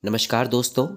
नमस्कार दोस्तों,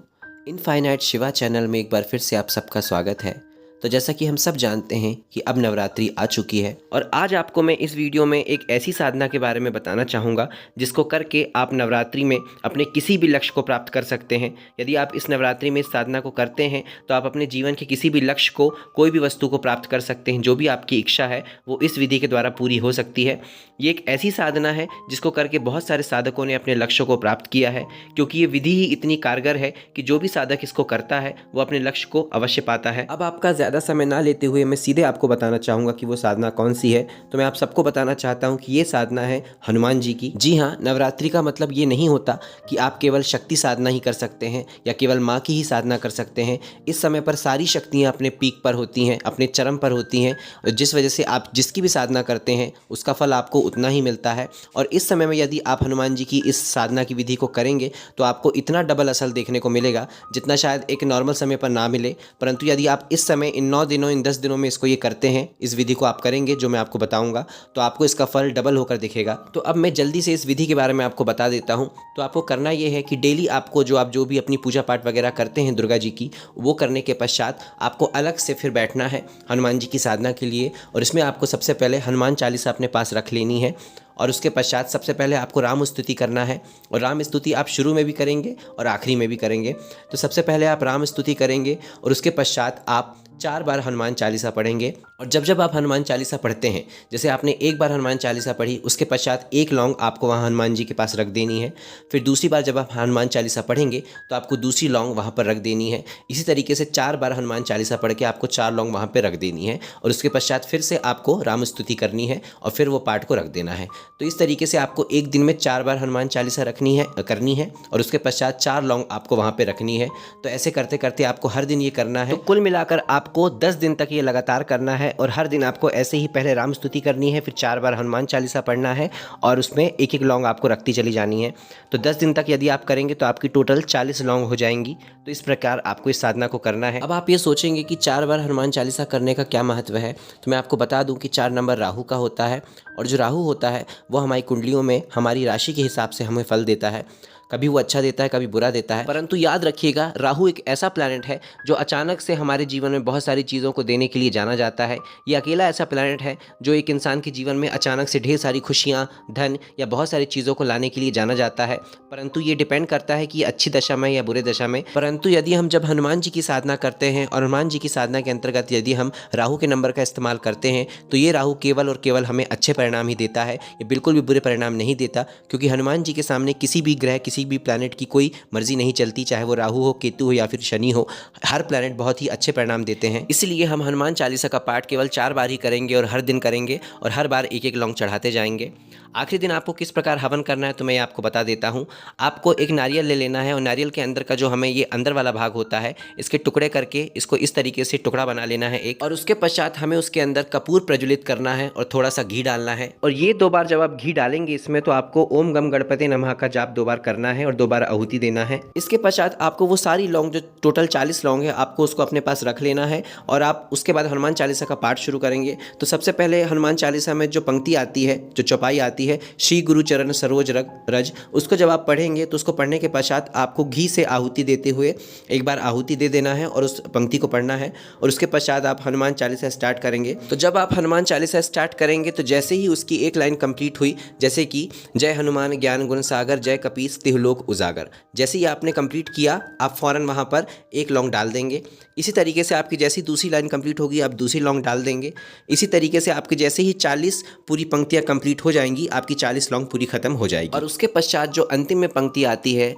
infinite Shiva channel में एक बार फिर से आप सबका स्वागत है। तो जैसा कि हम सब जानते हैं कि अब नवरात्रि आ चुकी है और आज आपको मैं इस वीडियो में एक ऐसी साधना के बारे में बताना चाहूँगा जिसको करके आप नवरात्रि में अपने किसी भी लक्ष्य को प्राप्त कर सकते हैं। यदि आप इस नवरात्रि में इस साधना को करते हैं तो आप अपने जीवन के किसी भी लक्ष्य को, कोई भी वस्तु को प्राप्त कर सकते हैं। जो भी आपकी इच्छा है वो इस विधि के द्वारा पूरी हो सकती है। ये एक ऐसी साधना है जिसको करके बहुत सारे साधकों ने अपने लक्ष्यों को प्राप्त किया है, क्योंकि ये विधि ही इतनी कारगर है कि जो भी साधक इसको करता है वो अपने लक्ष्य को अवश्य पाता है। अब आपका ज़्यादा समय ना लेते हुए मैं सीधे आपको बताना चाहूँगा कि वो साधना कौन सी है। तो मैं आप सबको बताना चाहता हूँ कि ये साधना है हनुमान जी की। जी हाँ, नवरात्रि का मतलब ये नहीं होता कि आप केवल शक्ति साधना ही कर सकते हैं या केवल माँ की ही साधना कर सकते हैं। इस समय पर सारी शक्तियाँ अपने पीक पर होती हैं, अपने चरम पर होती हैं, जिस वजह से आप जिसकी भी साधना करते हैं उसका फल आपको उतना ही मिलता है। और इस समय में यदि आप हनुमान जी की इस साधना की विधि को करेंगे तो आपको इतना डबल असर देखने को मिलेगा जितना शायद एक नॉर्मल समय पर ना मिले। परंतु यदि आप इस समय इन 9 दिनों, इन 10 दिनों में इसको ये करते हैं, इस विधि को आप करेंगे जो मैं आपको बताऊंगा, तो आपको इसका फल डबल होकर दिखेगा। तो अब मैं जल्दी से इस विधि के बारे में आपको बता देता हूँ। तो आपको करना ये है कि डेली आपको जो भी अपनी पूजा पाठ वगैरह करते हैं दुर्गा जी की, वो करने के पश्चात आपको अलग से फिर बैठना है हनुमान जी की साधना के लिए। और इसमें आपको सबसे पहले हनुमान चालीसा अपने पास रख लेनी है और उसके पश्चात सबसे पहले आपको राम स्तुति करना है। और राम स्तुति आप शुरू में भी करेंगे और आखिरी में भी करेंगे। तो सबसे पहले आप राम स्तुति करेंगे और उसके पश्चात आप 4 बार हनुमान चालीसा पढ़ेंगे। और जब आप हनुमान चालीसा पढ़ते हैं, जैसे आपने एक बार हनुमान चालीसा पढ़ी, उसके पश्चात एक लौंग आपको वहाँ हनुमान जी के पास रख देनी है। फिर दूसरी बार जब आप हनुमान चालीसा पढ़ेंगे तो आपको दूसरी लौंग वहाँ पर रख देनी है। इसी तरीके से 4 बार हनुमान चालीसा पढ़ के आपको 4 लौंग वहाँ पर रख देनी है। और उसके पश्चात फिर से आपको राम स्तुति करनी है और फिर वो पाठ को रख देना है। तो इस तरीके से आपको एक दिन में 4 बार हनुमान चालीसा करनी है और उसके पश्चात 4 लौंग आपको वहाँ पे रखनी है। तो ऐसे करते करते आपको हर दिन ये करना है। तो कुल मिलाकर आपको 10 दिन तक ये लगातार करना है और हर दिन आपको ऐसे ही पहले राम स्तुति करनी है, फिर 4 बार हनुमान चालीसा पढ़ना है और उसमें एक एक लौंग आपको रखती चली जानी है। तो 10 दिन तक यदि आप करेंगे तो आपकी टोटल 40 लौंग हो जाएंगी। तो इस प्रकार आपको इस साधना को करना है। अब आप ये सोचेंगे कि 4 बार हनुमान चालीसा करने का क्या महत्व है। तो मैं आपको बता दूं कि 4 नंबर राहु का होता है और जो राहु होता है वो हमारी कुंडलियों में हमारी राशि के हिसाब से हमें फल देता है। कभी वो अच्छा देता है, कभी बुरा देता है। परंतु याद रखिएगा, राहु एक ऐसा प्लैनेट है जो अचानक से हमारे जीवन में बहुत सारी चीज़ों को देने के लिए जाना जाता है। ये अकेला ऐसा प्लैनेट है जो एक इंसान के जीवन में अचानक से ढेर सारी खुशियाँ, धन या बहुत सारी चीज़ों को लाने के लिए जाना जाता है। परंतु ये डिपेंड करता है कि ये अच्छी दशा में या बुरे दशा में। परंतु यदि हम जब हनुमान जी की साधना करते हैं और हनुमान जी की साधना के अंतर्गत यदि हम राहु के नंबर का इस्तेमाल करते हैं तो ये राहु केवल और केवल हमें अच्छे परिणाम ही देता है। ये बिल्कुल भी बुरे परिणाम नहीं देता, क्योंकि हनुमान जी के सामने किसी भी ग्रह, किसी भी प्लैनेट की कोई मर्जी नहीं चलती, चाहे वो राहु हो, केतु हो या फिर शनि हो। हर प्लैनेट बहुत ही अच्छे परिणाम देते हैं। इसलिए हम हनुमान चालीसा का पाठ केवल 4 बार ही करेंगे और हर दिन करेंगे और हर बार एक एक लौंग चढ़ाते जाएंगे। आखिरी दिन आपको किस प्रकार हवन करना है तो मैं आपको बता देता हूँ। आपको एक नारियल ले लेना है और नारियल के अंदर का जो हमें ये अंदर वाला भाग होता है, इसके टुकड़े करके इसको इस तरीके से टुकड़ा बना लेना है एक। और उसके पश्चात हमें उसके अंदर कपूर प्रज्वलित करना है और थोड़ा सा घी डालना है। और ये 2 बार जब आप घी डालेंगे इसमें तो आपको ओम गम गणपति नमः का जाप 2 बार करना है और 2 बार आहुति देना है। इसके पश्चात आपको वो सारी लौंग, जो टोटल 40 लौंग है, आपको उसको अपने पास रख लेना है और आप उसके बाद हनुमान चालीसा का पाठ शुरू करेंगे। तो सबसे पहले हनुमान चालीसा में जो पंक्ति आती है, जो चौपाई आती है, श्री गुरु चरण सरोज रज, उसको जब आप पढ़ेंगे तो उसको पढ़ने के पश्चात आपको घी से आहुति देते हुए एक बार आहुति दे देना है और उस पंक्ति को पढ़ना है। और उसके पश्चात आप हनुमान चालीसा स्टार्ट करेंगे। तो जब आप हनुमान चालीसा स्टार्ट करेंगे तो जैसे ही उसकी एक लाइन कंप्लीट हुई, जैसे कि जय हनुमान ज्ञान गुण सागर, जय कपीस तिहु लोक उजागर, जैसे ही आपने कंप्लीट किया आप फौरन वहाँ पर एक लौंग डाल देंगे। इसी तरीके से आपकी जैसी दूसरी लाइन कंप्लीट होगी आप दूसरी लौंग डाल देंगे। इसी तरीके से आपके जैसे ही 40 पूरी पंक्तियाँ कंप्लीट हो जाएंगी, आपकी 40 लौंग पूरी खत्म हो जाएगी। और उसके पश्चात जो अंतिम में पंक्ति आती है,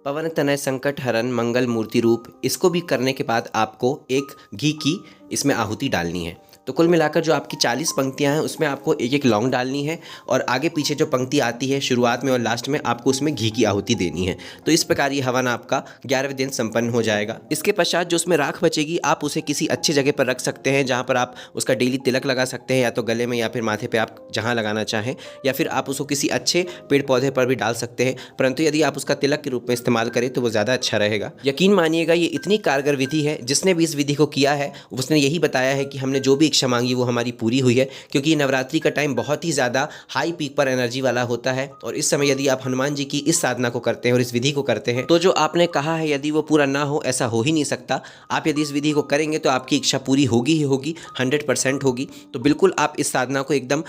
पवन तनय संकट हरन मंगल मूर्ति रूप, इसको भी करने के बाद आपको एक घी की इसमें आहुति डालनी है। तो कुल मिलाकर जो आपकी 40 पंक्तियां हैं उसमें आपको एक एक लौंग डालनी है और आगे पीछे जो पंक्ति आती है शुरुआत में और लास्ट में आपको उसमें घी की आहुति देनी है। तो इस प्रकार ये हवन आपका 11वें दिन संपन्न हो जाएगा। इसके पश्चात जो उसमें राख बचेगी आप उसे किसी अच्छी जगह पर रख सकते हैं, जहाँ पर आप उसका डेली तिलक लगा सकते हैं, या तो गले में या फिर माथे पर आप जहाँ लगाना चाहें, या फिर आप उसको किसी अच्छे पेड़ पौधे पर भी डाल सकते हैं। परंतु यदि आप उसका तिलक के रूप में इस्तेमाल करें तो वो ज़्यादा अच्छा रहेगा। यकीन मानिएगा ये इतनी कारगर विधि है, जिसने भी इस विधि को किया है उसने यही बताया है कि हमने जो भी इच्छा मांगी वो हमारी पूरी हुई है, क्योंकि ये नवरात्रि का टाइम बहुत ही ज़्यादा हाई पीक पर एनर्जी वाला होता है। और इस समय यदि आप हनुमान जी की इस साधना को करते हैं और इस विधि को करते हैं तो जो आपने कहा है यदि वो पूरा ना हो, ऐसा हो ही नहीं सकता। आप यदि इस विधि को करेंगे तो आपकी इच्छा पूरी होगी ही होगी, 100% होगी। तो बिल्कुल आप इस साधना को एकदम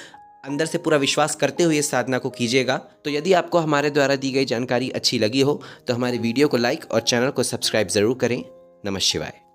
अंदर से पूरा विश्वास करते हुए इस साधना को कीजिएगा। तो यदि आपको हमारे द्वारा दी गई जानकारी अच्छी लगी हो तो हमारे वीडियो को लाइक और चैनल को सब्सक्राइब ज़रूर करें। नमः शिवाय।